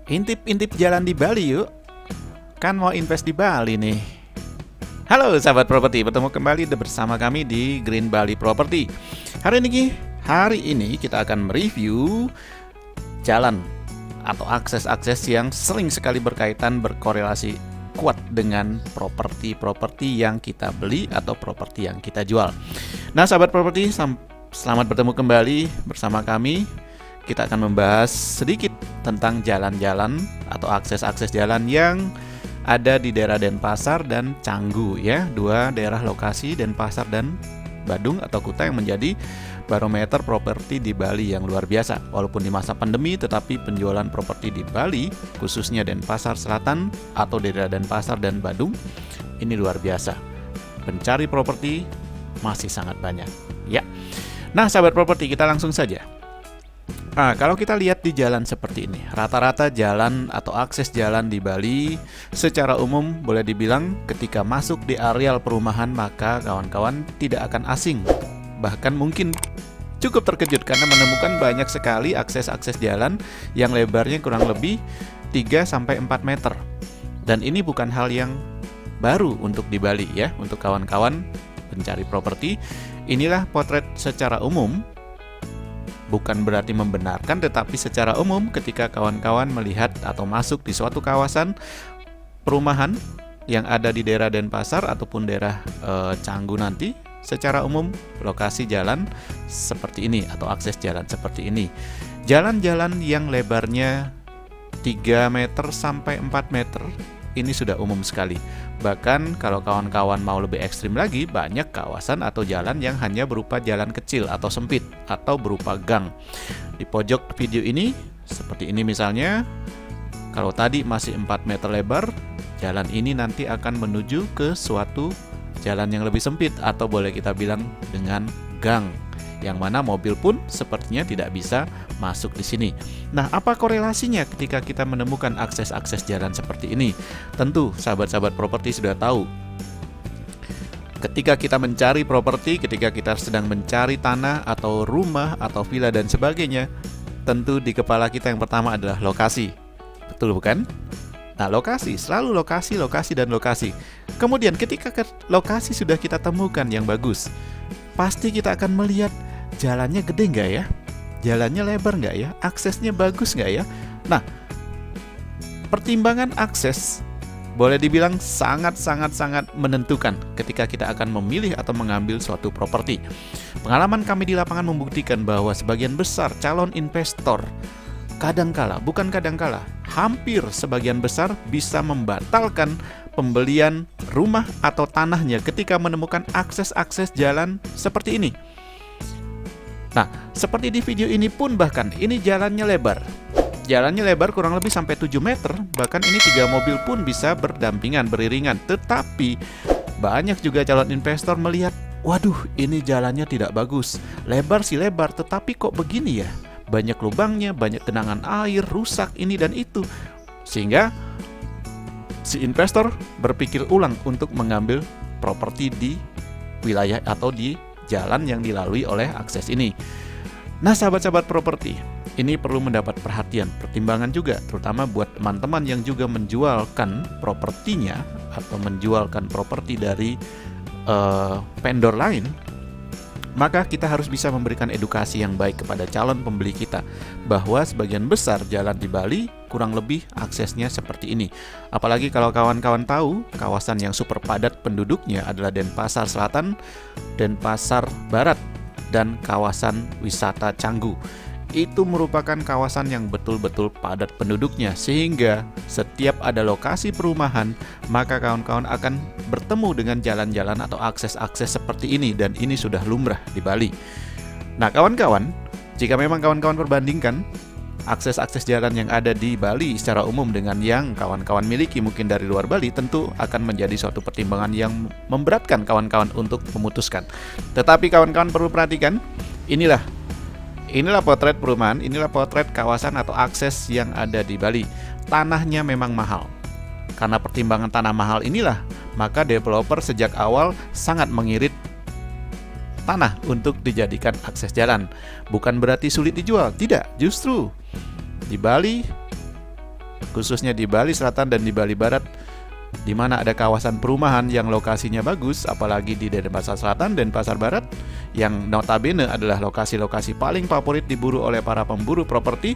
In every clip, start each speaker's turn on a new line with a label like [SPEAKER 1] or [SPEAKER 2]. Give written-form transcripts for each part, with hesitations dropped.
[SPEAKER 1] Intip-intip jalan di Bali yuk. Kan mau invest di Bali nih. Halo sahabat properti, bertemu kembali bersama kami di Green Bali Property. Hari ini kita akan mereview jalan atau akses-akses yang sering sekali berkorelasi kuat dengan properti yang kita beli atau properti yang kita jual. Nah sahabat properti, selamat bertemu kembali bersama kami. Kita akan membahas sedikit tentang jalan-jalan atau akses-akses jalan yang ada di daerah Denpasar dan Canggu ya, dua daerah lokasi Denpasar dan Badung atau Kuta yang menjadi barometer properti di Bali yang luar biasa. Walaupun di masa pandemi, tetapi penjualan properti di Bali, khususnya Denpasar Selatan atau daerah Denpasar dan Badung, ini luar biasa. Pencari properti masih sangat banyak ya. Nah sahabat properti, kita langsung saja. Nah, kalau kita lihat di jalan seperti ini, rata-rata jalan atau akses jalan di Bali secara umum boleh dibilang ketika masuk di areal perumahan maka kawan-kawan tidak akan asing. Bahkan mungkin cukup terkejut karena menemukan banyak sekali akses-akses jalan yang lebarnya kurang lebih 3-4 meter. Dan ini bukan hal yang baru untuk di Bali ya, untuk kawan-kawan pencari properti. Inilah potret secara umum. Bukan berarti membenarkan, tetapi secara umum ketika kawan-kawan melihat atau masuk di suatu kawasan perumahan yang ada di daerah Denpasar ataupun daerah Canggu nanti, secara umum lokasi jalan seperti ini atau akses jalan seperti ini. Jalan-jalan yang lebarnya 3 meter sampai 4 meter ini sudah umum sekali. Bahkan kalau kawan-kawan mau lebih ekstrim lagi, banyak kawasan atau jalan yang hanya berupa jalan kecil atau sempit atau berupa gang. Di pojok video ini, seperti ini misalnya, kalau tadi masih 4 meter lebar, jalan ini nanti akan menuju ke suatu jalan yang lebih sempit atau boleh kita bilang dengan gang, yang mana mobil pun sepertinya tidak bisa masuk di sini. Nah, apa korelasinya ketika kita menemukan akses-akses jalan seperti ini? Tentu sahabat-sahabat properti sudah tahu. Ketika kita mencari properti, ketika kita sedang mencari tanah atau rumah atau villa dan sebagainya, tentu di kepala kita yang pertama adalah lokasi. Betul bukan? Nah, lokasi, selalu lokasi, dan lokasi. Kemudian ketika lokasi sudah kita temukan yang bagus, pasti kita akan melihat jalannya gede nggak ya? Jalannya lebar nggak ya? Aksesnya bagus nggak ya? Nah, pertimbangan akses boleh dibilang sangat menentukan ketika kita akan memilih atau mengambil suatu properti. Pengalaman kami di lapangan membuktikan bahwa sebagian besar calon investor hampir sebagian besar bisa membatalkan pembelian rumah atau tanahnya ketika menemukan akses-akses jalan seperti ini. Nah, seperti di video ini pun bahkan ini jalannya lebar. Jalannya lebar kurang lebih sampai 7 meter, bahkan ini 3 mobil pun bisa berdampingan, beriringan. Tetapi banyak juga calon investor melihat, waduh ini jalannya tidak bagus. Lebar sih lebar, tetapi kok begini ya? Banyak lubangnya, banyak genangan air, rusak ini dan itu. Sehingga si investor berpikir ulang untuk mengambil properti di wilayah atau di jalan yang dilalui oleh akses ini. Nah sahabat-sahabat properti, ini perlu mendapat perhatian, pertimbangan juga, terutama buat teman-teman yang juga menjualkan propertinya atau menjualkan properti dari vendor lain. Maka kita harus bisa memberikan edukasi yang baik kepada calon pembeli kita bahwa sebagian besar jalan di Bali kurang lebih aksesnya seperti ini. Apalagi kalau kawan-kawan tahu kawasan yang super padat penduduknya adalah Denpasar Selatan, Denpasar Barat, dan kawasan wisata Canggu. Itu merupakan kawasan yang betul-betul padat penduduknya, sehingga setiap ada lokasi perumahan, maka kawan-kawan akan bertemu dengan jalan-jalan atau akses-akses seperti ini, dan ini sudah lumrah di Bali. Nah kawan-kawan, jika memang kawan-kawan perbandingkan akses-akses jalan yang ada di Bali secara umum dengan yang kawan-kawan miliki mungkin dari luar Bali, tentu akan menjadi suatu pertimbangan yang memberatkan kawan-kawan untuk memutuskan. Tetapi kawan-kawan perlu perhatikan, inilah potret perumahan, inilah potret kawasan atau akses yang ada di Bali. Tanahnya memang mahal. Karena pertimbangan tanah mahal inilah, maka developer sejak awal sangat mengirit tanah untuk dijadikan akses jalan. Bukan berarti sulit dijual, tidak, justru di Bali khususnya di Bali Selatan dan di Bali Barat, di mana ada kawasan perumahan yang lokasinya bagus, apalagi di Denpasar Selatan dan Pasar Barat, yang notabene adalah lokasi-lokasi paling favorit diburu oleh para pemburu properti.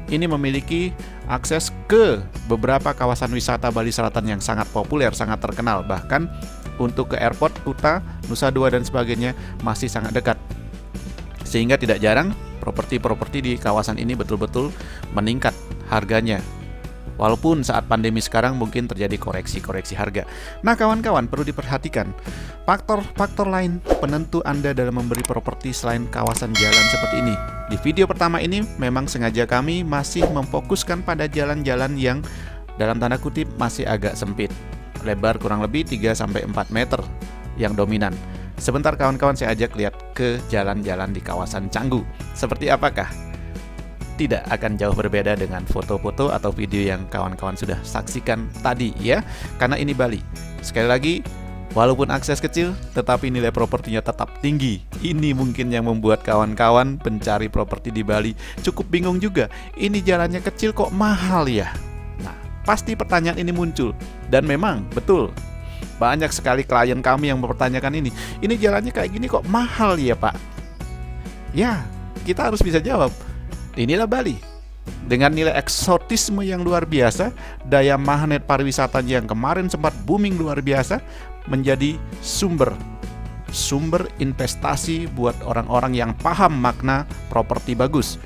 [SPEAKER 1] Ini memiliki akses ke beberapa kawasan wisata Bali Selatan yang sangat populer, sangat terkenal. Bahkan untuk ke airport Kuta, Nusa Dua dan sebagainya masih sangat dekat. Sehingga tidak jarang properti-properti di kawasan ini betul-betul meningkat harganya. Walaupun saat pandemi sekarang mungkin terjadi koreksi-koreksi harga. Nah kawan-kawan, perlu diperhatikan faktor-faktor lain penentu Anda dalam membeli properti selain kawasan jalan seperti ini. Di video pertama ini memang sengaja kami masih memfokuskan pada jalan-jalan yang dalam tanda kutip masih agak sempit. Lebar kurang lebih 3-4 meter yang dominan. Sebentar kawan-kawan, saya ajak lihat ke jalan-jalan di kawasan Canggu. Seperti apakah? Tidak akan jauh berbeda dengan foto-foto atau video yang kawan-kawan sudah saksikan tadi ya. Karena ini Bali. Sekali lagi, walaupun akses kecil, tetapi nilai propertinya tetap tinggi. Ini mungkin yang membuat kawan-kawan pencari properti di Bali cukup bingung juga. Ini jalannya kecil kok mahal ya? Nah, pasti pertanyaan ini muncul. Dan memang, betul. Banyak sekali klien kami yang mempertanyakan ini. Ini jalannya kayak gini kok mahal ya Pak? Ya, kita harus bisa jawab. Inilah Bali. Dengan nilai eksotisme yang luar biasa, daya magnet pariwisatanya yang kemarin sempat booming luar biasa, menjadi sumber investasi buat orang-orang yang paham makna properti bagus.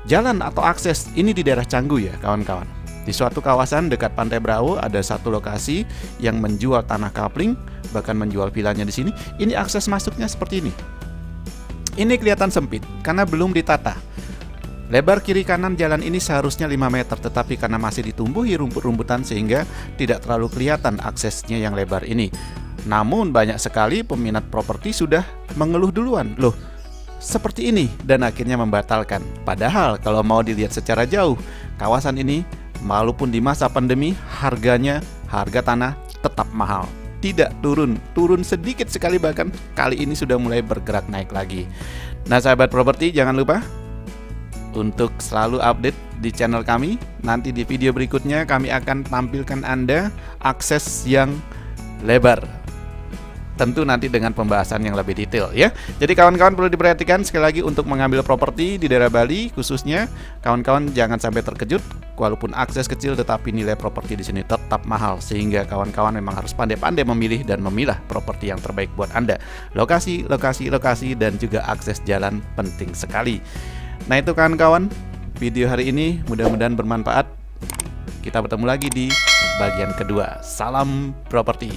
[SPEAKER 1] Jalan atau akses ini di daerah Canggu ya kawan-kawan. Di suatu kawasan dekat Pantai Brau ada satu lokasi yang menjual tanah kapling, bahkan menjual vilanya di sini. Ini akses masuknya seperti ini. Ini kelihatan sempit karena belum ditata. Lebar kiri kanan jalan ini seharusnya 5 meter, tetapi karena masih ditumbuhi rumput-rumputan sehingga tidak terlalu kelihatan aksesnya yang lebar ini. Namun banyak sekali peminat properti sudah mengeluh duluan, loh seperti ini, dan akhirnya membatalkan. Padahal kalau mau dilihat secara jauh, kawasan ini walaupun di masa pandemi harga tanah tetap mahal. Tidak turun sedikit sekali, bahkan kali ini sudah mulai bergerak naik lagi. Nah sahabat properti, jangan lupa untuk selalu update di channel kami. Nanti di video berikutnya kami akan tampilkan Anda akses yang lebar. Tentu nanti dengan pembahasan yang lebih detail ya. Jadi kawan-kawan perlu diperhatikan sekali lagi untuk mengambil properti di daerah Bali khususnya. Kawan-kawan jangan sampai terkejut. Walaupun akses kecil tetapi nilai properti di sini tetap mahal. Sehingga kawan-kawan memang harus pandai-pandai memilih dan memilah properti yang terbaik buat Anda. Lokasi dan juga akses jalan penting sekali. Nah itu kawan-kawan, video hari ini mudah-mudahan bermanfaat. Kita bertemu lagi di bagian kedua. Salam properti.